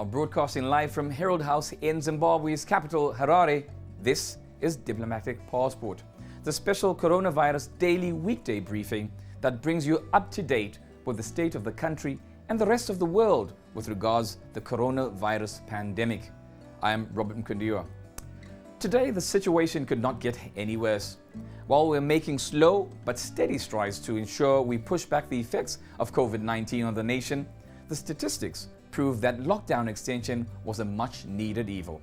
Broadcasting live from Herald House in Zimbabwe's capital, Harare, this is Diplomatic Passport, the special coronavirus daily weekday briefing that brings you up to date with the state of the country and the rest of the world with regards to the coronavirus pandemic. I am Robert Mukondiwa. Today, the situation could not get any worse. While we're making slow but steady strides to ensure we push back the effects of COVID-19 on the nation, the statistics prove that lockdown extension was a much-needed evil.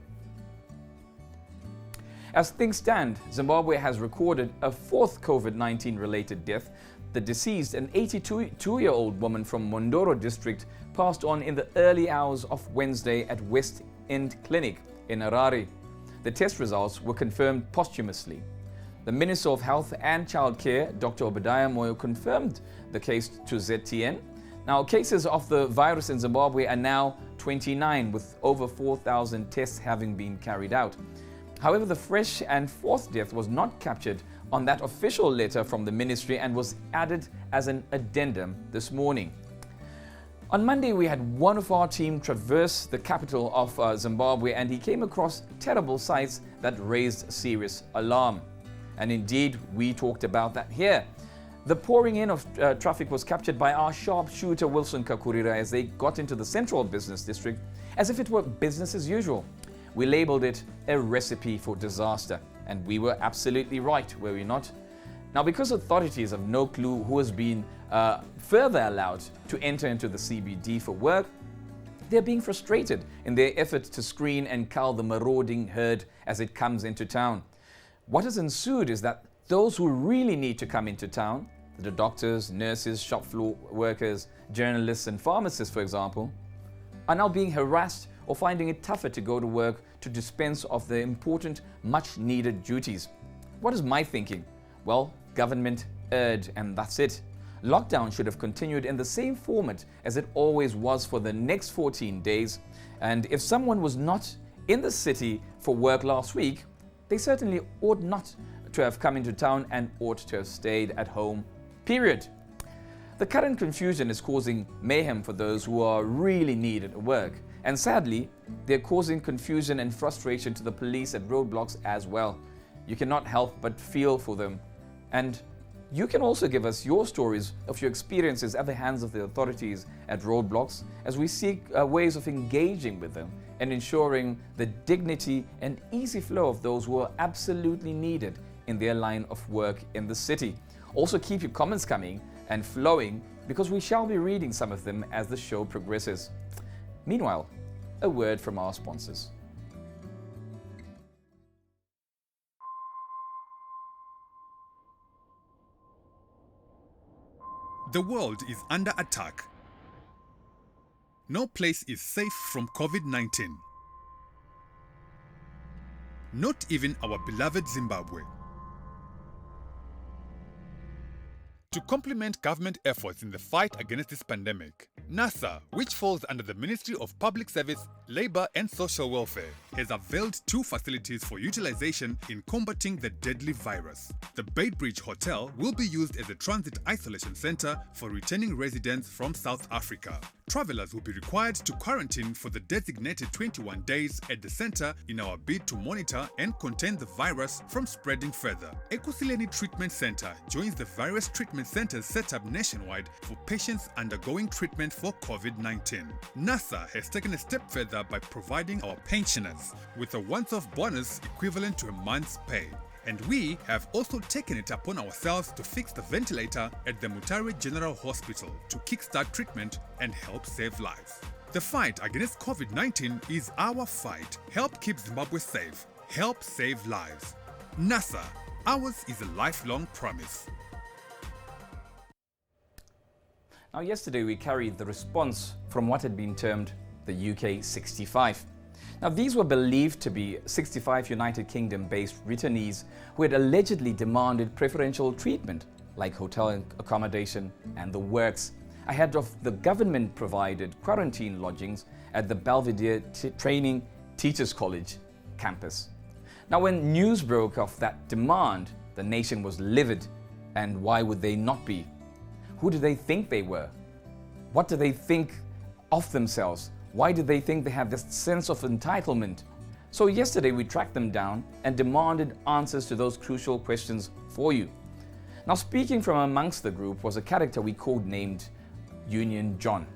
As things stand, Zimbabwe has recorded a fourth COVID-19 related death. The deceased, an 82-year-old woman from Mondoro district, passed on in the early hours of Wednesday at West End Clinic in Harare. The test results were confirmed posthumously. The Minister of Health and Childcare, Dr. Obadiah Moyo, confirmed the case to ZTN. Now, cases of the virus in Zimbabwe are now 29, with over 4,000 tests having been carried out. However, the fresh and fourth death was not captured on that official letter from the ministry and was added as an addendum this morning. On Monday, we had one of our team traverse the capital of Zimbabwe, and he came across terrible sights that raised serious alarm. And indeed, we talked about that here. The pouring in of traffic was captured by our sharpshooter Wilson Kakurira as they got into the central business district as if it were business as usual. We labeled it a recipe for disaster, and we were absolutely right, were we not? Now, because authorities have no clue who has been further allowed to enter into the CBD for work, they're being frustrated in their effort to screen and cull the marauding herd as it comes into town. What has ensued is that those who really need to come into town, the doctors, nurses, shop floor workers, journalists and pharmacists, for example, are now being harassed or finding it tougher to go to work to dispense of the important, much-needed duties. What is my thinking? Well, government erred, and that's it. Lockdown should have continued in the same format as it always was for the next 14 days, and if someone was not in the city for work last week, they certainly ought not to have come into town and ought to have stayed at home, period. The current confusion is causing mayhem for those who are really needed at work. And sadly, they're causing confusion and frustration to the police at roadblocks as well. You cannot help but feel for them. And you can also give us your stories of your experiences at the hands of the authorities at roadblocks as we seek ways of engaging with them and ensuring the dignity and easy flow of those who are absolutely needed in their line of work in the city. Also, keep your comments coming and flowing because we shall be reading some of them as the show progresses. Meanwhile, a word from our sponsors. The world is under attack. No place is safe from COVID-19. Not even our beloved Zimbabwe. To complement government efforts in the fight against this pandemic, NASA, which falls under the Ministry of Public Service, Labour and Social Welfare, has availed two facilities for utilization in combating the deadly virus. The Beitbridge Hotel will be used as a transit isolation center for returning residents from South Africa. Travelers will be required to quarantine for the designated 21 days at the center in our bid to monitor and contain the virus from spreading further. Ekuseni Treatment Center joins the various treatment centers set up nationwide for patients undergoing treatment for COVID-19. NASA has taken a step further by providing our pensioners with a once-off bonus equivalent to a month's pay. And we have also taken it upon ourselves to fix the ventilator at the Mutare General Hospital to kickstart treatment and help save lives. The fight against COVID-19 is our fight. Help keep Zimbabwe safe. Help save lives. NASA, ours is a lifelong promise. Now, yesterday we carried the response from what had been termed the UK 65. Now, these were believed to be 65 United Kingdom-based returnees who had allegedly demanded preferential treatment, like hotel accommodation and the works, ahead of the government-provided quarantine lodgings at the Belvedere Training Teachers College campus. Now, when news broke of that demand, the nation was livid. And why would they not be? Who do they think they were? What do they think of themselves? Why do they think they have this sense of entitlement? So yesterday we tracked them down and demanded answers to those crucial questions for you. Now, speaking from amongst the group was a character we codenamed Union John.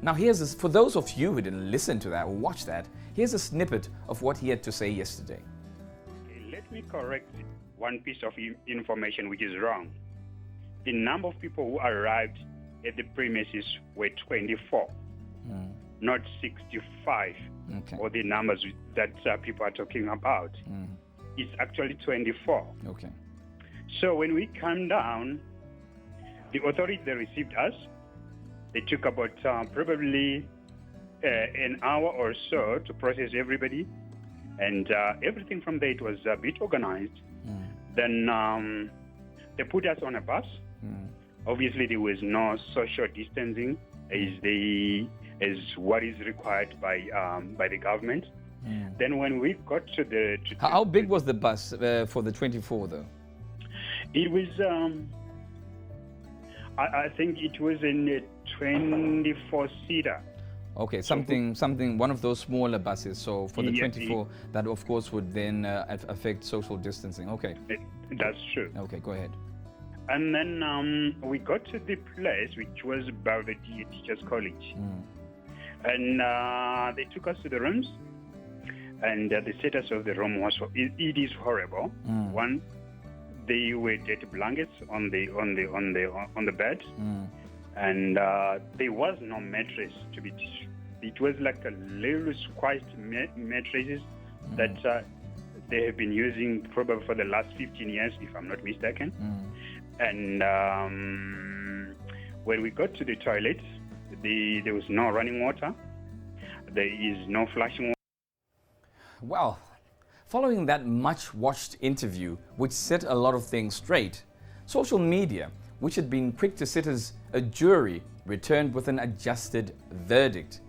Now here's this, for those of you who didn't listen to that or watch that, here's a snippet of what he had to say yesterday. Okay, let me correct one piece of information which is wrong. The number of people who arrived at the premises were 24, not 65, Okay. or the numbers that people are talking about. It's actually 24. Okay. So when we come down, the authorities, they received us. They took about probably an hour or so to process everybody. And everything from there, it was a bit organized. Then they put us on a bus. Obviously, there was no social distancing as what is required by the government. Then when we got to the... How big was the bus for the 24 though? It was, I think it was in a 24-seater. Okay, something, one of those smaller buses. So for the 24, that of course would then affect social distancing. Okay. That's true. Okay, go ahead. And then we got to the place, which was Belvedere Teachers College. And they took us to the rooms. And the status of the room was, it is horrible. One, they were dirty blankets on the bed, and there was no mattress to be. It was like a little squashed mattresses that they have been using probably for the last 15 years, if I'm not mistaken. And when we got to the toilet, there was no running water. There is no flashing water. Well, following that much-watched interview, which set a lot of things straight, social media, which had been quick to sit as a jury, returned with an adjusted verdict.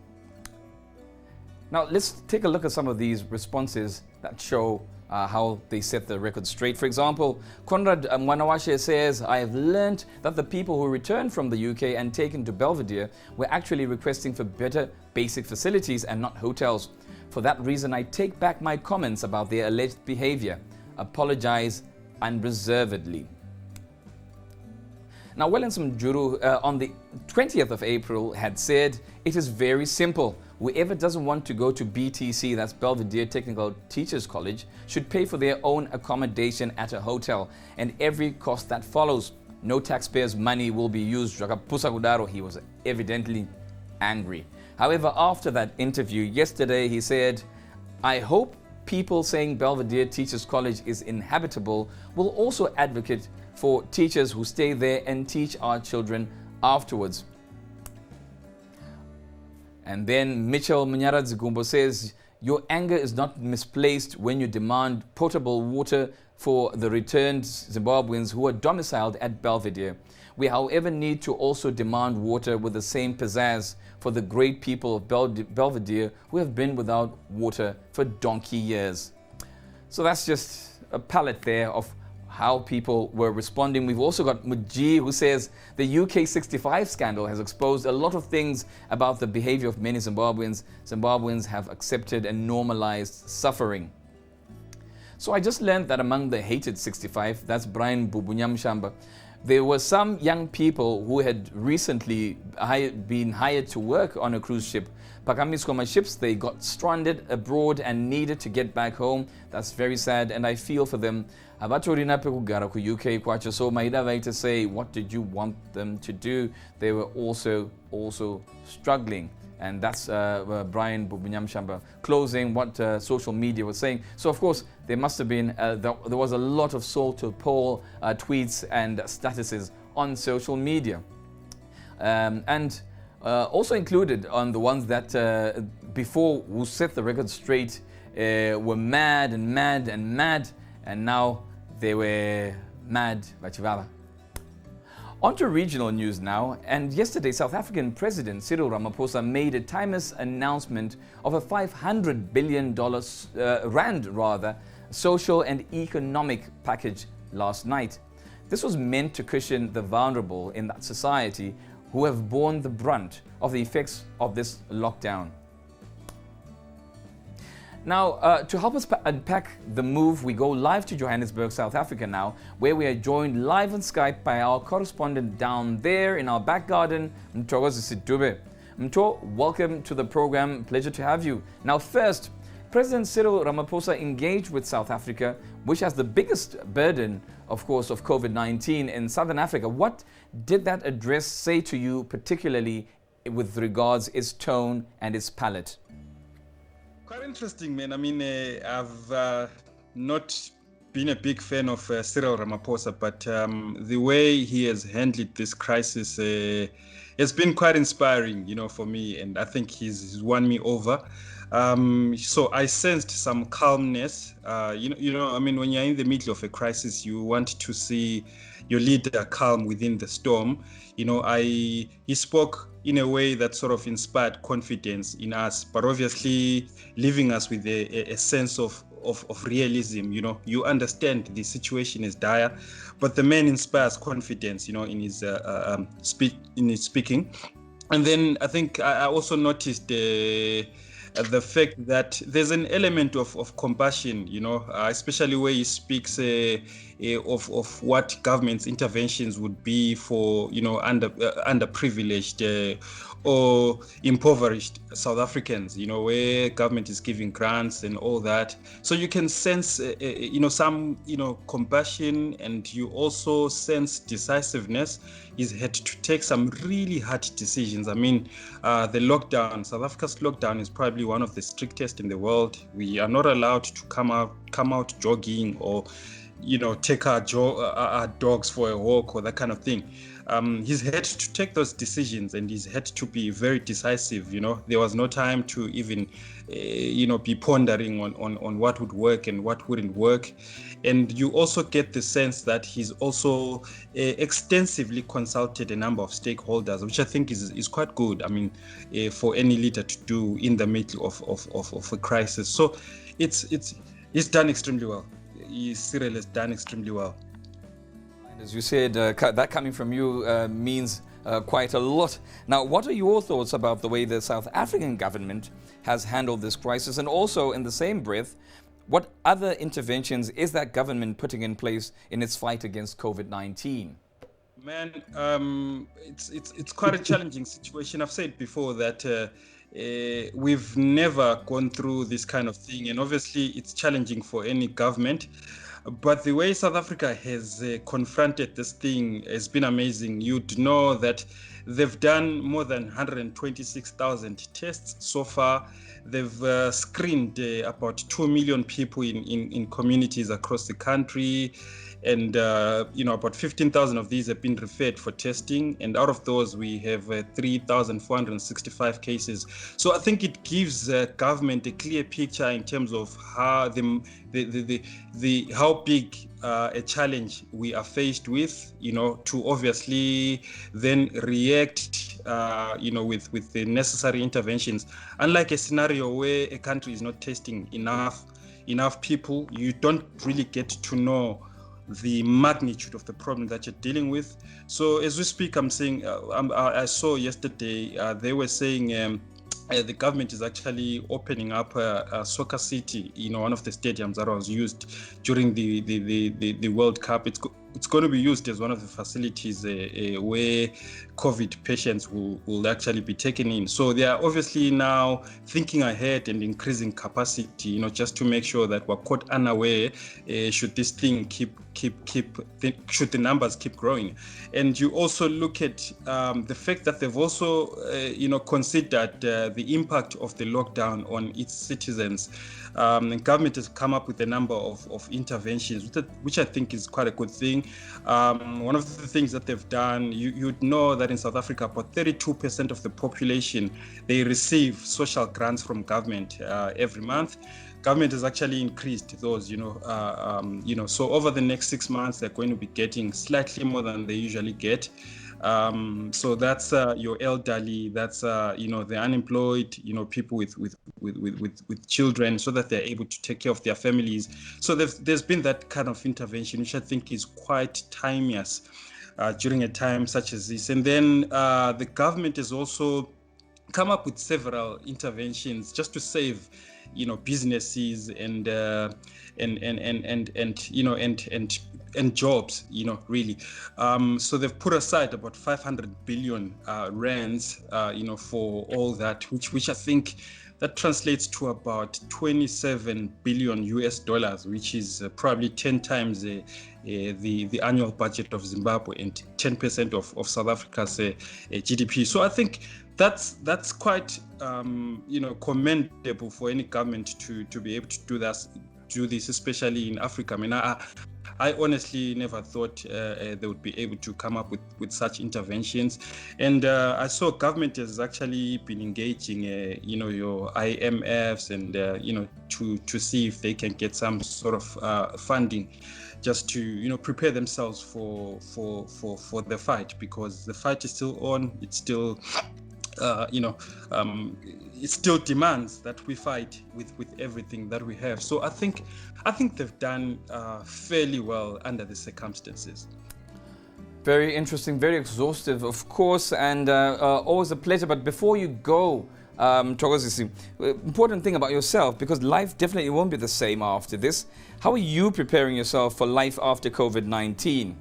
Now, let's take a look at some of these responses that show how they set the record straight. For example, Conrad Mwanawashe says, I have learned that the people who returned from the UK and taken to Belvedere were actually requesting for better basic facilities and not hotels. For that reason, I take back my comments about their alleged behavior. Apologize unreservedly. Now, Wellensum Juru on the 20th of April had said, it is very simple. Whoever doesn't want to go to BTC, that's Belvedere Technical Teachers College, should pay for their own accommodation at a hotel and every cost that follows. No taxpayers' money will be used. He was evidently angry. However, after that interview yesterday, he said, I hope people saying Belvedere Teachers College is inhabitable will also advocate for teachers who stay there and teach our children afterwards. And then Mitchell Munyaradzi says, your anger is not misplaced when you demand potable water for the returned Zimbabweans who are domiciled at Belvedere. We, however, need to also demand water with the same pizzazz for the great people of Belvedere who have been without water for donkey years. So that's just a palette there of how people were responding. We've also got Muji, who says the UK 65 scandal has exposed a lot of things about the behavior of many Zimbabweans. Zimbabweans have accepted and normalized suffering. So I just learned that among the hated 65, that's Brian Bubunyamshamba, there were some young people who had recently been hired to work on a cruise ship. Pakamiskoma ships, they got stranded abroad and needed to get back home. That's very sad, and I feel for them. Abatorina pekugara ku UK kwacha, so maida to say, what did you want them to do? They were also struggling. And that's Brian Bubunyamshamba closing what social media was saying. So of course, there must have been, there was a lot of soul-to-poll tweets and statuses on social media. And also included on the ones that before who set the record straight were mad, and now they were mad. On to regional news now, and yesterday South African President Cyril Ramaphosa made a timeless announcement of a $500 billion social and economic package last night. This was meant to cushion the vulnerable in that society who have borne the brunt of the effects of this lockdown. Now, to help us unpack the move, we go live to Johannesburg, South Africa now, where we are joined live on Skype by our correspondent down there in our back garden, Mthokozi Sidube. Mto, welcome to the program. Pleasure to have you. Now, first, President Cyril Ramaphosa engaged with South Africa, which has the biggest burden, of course, of COVID-19 in Southern Africa. What did that address say to you, particularly with regards its tone and its palette? Quite interesting, man. I mean, I've not been a big fan of Cyril Ramaphosa, but the way he has handled this crisis has been quite inspiring, for me, and I think he's won me over. So I sensed some calmness. I mean, when you're in the middle of a crisis, you want to see your leader calm within the storm. He spoke in a way that sort of inspired confidence in us, but obviously leaving us with a sense of realism. You understand the situation is dire, but the man inspires confidence, in his speaking. And then I think I also noticed the fact that there's an element of compassion, especially where he speaks of what government's interventions would be for, underprivileged or impoverished South Africans, where government is giving grants and all that. So you can sense, some, compassion, and you also sense decisiveness. He's had to take some really hard decisions. I mean, the lockdown, South Africa's lockdown is probably one of the strictest in the world. We are not allowed to come out jogging or, take our dogs for a walk or that kind of thing. He's had to take those decisions, and he's had to be very decisive. There was no time to even, be pondering on what would work and what wouldn't work. And you also get the sense that he's also extensively consulted a number of stakeholders, which I think is quite good. I mean, for any leader to do in the middle of a crisis. So he's done extremely well. Cyril has done extremely well. As you said, that coming from you means quite a lot. Now, what are your thoughts about the way the South African government has handled this crisis? And also, in the same breath, what other interventions is that government putting in place in its fight against COVID-19? Man, it's quite a challenging situation. I've said before that we've never gone through this kind of thing, and obviously it's challenging for any government. But the way South Africa has confronted this thing has been amazing. You'd know that they've done more than 126,000 tests so far. They've screened about 2 million people in communities across the country. And, about 15,000 of these have been referred for testing. And out of those, we have 3,465 cases. So I think it gives government a clear picture in terms of how how big a challenge we are faced with, to obviously then react, with the necessary interventions. Unlike a scenario where a country is not testing enough people, you don't really get to know the magnitude of the problem that you're dealing with. So as we speak, I'm saying, I saw yesterday, they were saying the government is actually opening up a soccer city, one of the stadiums that was used during the World Cup. It's going to be used as one of the facilities where COVID patients will actually be taken in. So they are obviously now thinking ahead and increasing capacity, just to make sure that we're caught unaware should this thing should the numbers keep growing. And you also look at the fact that they've also, considered the impact of the lockdown on its citizens. The government has come up with a number of interventions, which I think is quite a good thing. One of the things that they've done, you'd know that in South Africa, about 32% of the population, they receive social grants from government every month. Government has actually increased those, so over the next 6 months, they're going to be getting slightly more than they usually get. So that's your elderly, that's the unemployed, people with children, so that they're able to take care of their families. So there's been that kind of intervention, which I think is quite timeless during a time such as this. And then the government has also come up with several interventions just to save businesses and jobs, really. So they've put aside about 500 billion rands, for all that, which I think that translates to about 27 billion US dollars, which is probably 10 times the annual budget of Zimbabwe and 10% of South Africa's GDP. So I think that's quite commendable for any government to be able to do this, especially in Africa. I mean, I honestly never thought they would be able to come up with such interventions. And I saw government has actually been engaging, your IMFs and, to see if they can get some sort of funding just to, prepare themselves for the fight, because the fight is still on. It's still, it still demands that we fight with everything that we have. So I think they've done fairly well under the circumstances. Very interesting, very exhaustive, of course, and always a pleasure. But before you go, Thokozisi, important thing about yourself, because life definitely won't be the same after this. How are you preparing yourself for life after COVID-19?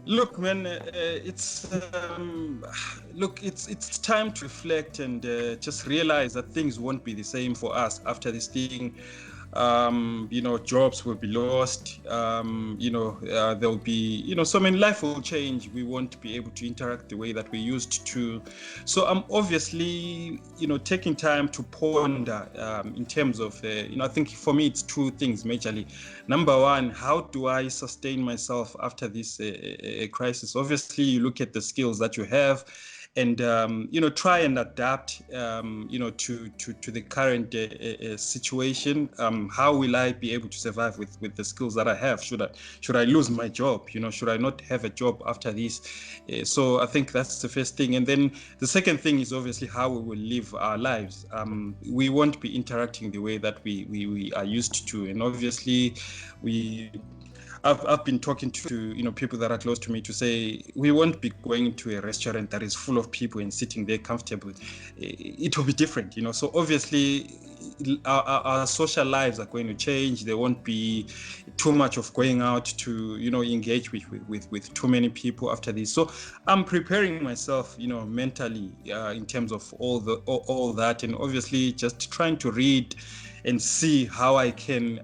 Look, man, it's time to reflect and just realize that things won't be the same for us after this thing. Jobs will be lost. There'll be, life will change. We won't be able to interact the way that we used to. So I'm obviously, taking time to ponder in terms of, I think for me, it's two things majorly. Number one, how do I sustain myself after this crisis? Obviously, you look at the skills that you have, and try and adapt to the current situation. How will I be able to survive with the skills that I have? Should I lose my job? Should I not have a job after this? So I think that's the first thing. And then the second thing is obviously how we will live our lives. We won't be interacting the way that we are used to, and obviously I've been talking to people that are close to me to say we won't be going to a restaurant that is full of people and sitting there comfortable. It will be different, So obviously our social lives are going to change. There won't be too much of going out to engage with too many people after this. So I'm preparing myself mentally in terms of all that, and obviously just trying to read and see how I can,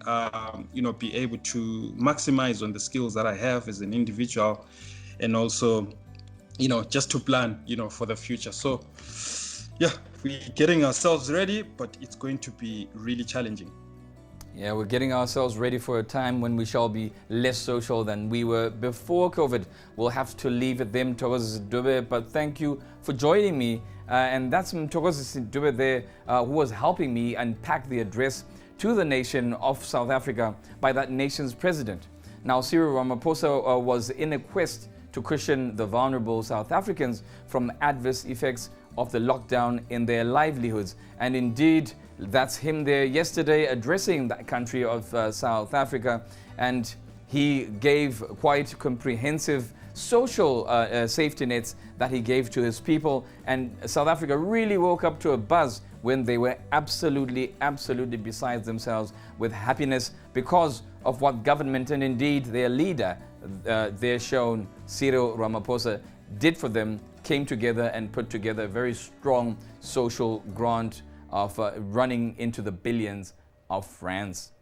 be able to maximize on the skills that I have as an individual, and also, just to plan, for the future. So, yeah, we're getting ourselves ready, but it's going to be really challenging. Yeah, we're getting ourselves ready for a time when we shall be less social than we were before COVID. We'll have to leave it there, Thokozisi Dube, but thank you for joining me. And that's Thokozisi Dube there, who was helping me unpack the address to the nation of South Africa by that nation's president. Now, Cyril Ramaphosa was in a quest to cushion the vulnerable South Africans from adverse effects of the lockdown in their livelihoods. And indeed, that's him there yesterday addressing that country of South Africa, and he gave quite comprehensive social safety nets that he gave to his people. And South Africa really woke up to a buzz when they were absolutely beside themselves with happiness because of what government and indeed their leader, there shown Cyril Ramaphosa, did for them, came together and put together a very strong social grant of running into the billions of francs.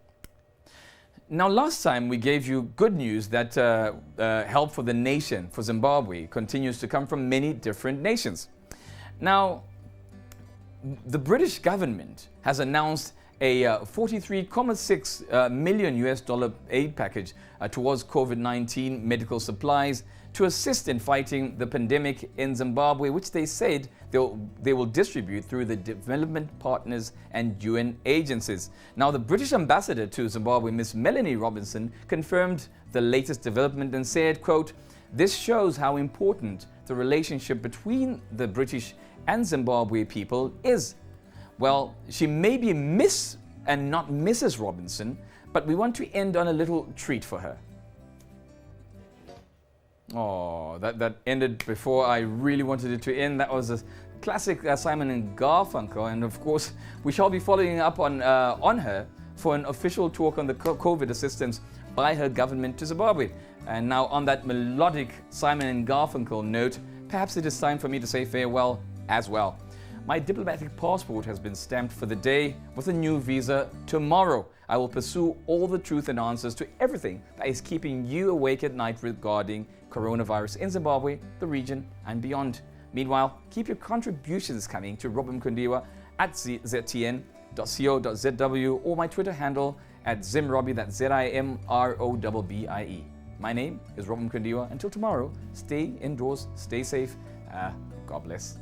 Now, last time we gave you good news that help for the nation, for Zimbabwe, continues to come from many different nations. Now, the British government has announced a $43.6 million US aid package towards COVID-19 medical supplies to assist in fighting the pandemic in Zimbabwe, which they said they will distribute through the development partners and UN agencies. Now, the British ambassador to Zimbabwe, Ms. Melanie Robinson, confirmed the latest development and said, quote, "This shows how important the relationship between the British and Zimbabwe people is." Well, she may be Miss and not Mrs. Robinson, but we want to end on a little treat for her. Oh, that ended before I really wanted it to end. That was a classic Simon and Garfunkel, and of course we shall be following up on her for an official talk on the COVID assistance by her government to Zimbabwe. And now on that melodic Simon and Garfunkel note, perhaps it is time for me to say farewell as well. My diplomatic passport has been stamped for the day with a new visa tomorrow. I will pursue all the truth and answers to everything that is keeping you awake at night regarding coronavirus in Zimbabwe, the region, and beyond. Meanwhile, keep your contributions coming to Robert Mukondiwa at ztn.co.zw or my Twitter handle at Zimrobbie, that's ZIMROBBIE. My name is Robert Mukondiwa. Until tomorrow, stay indoors, stay safe. God bless.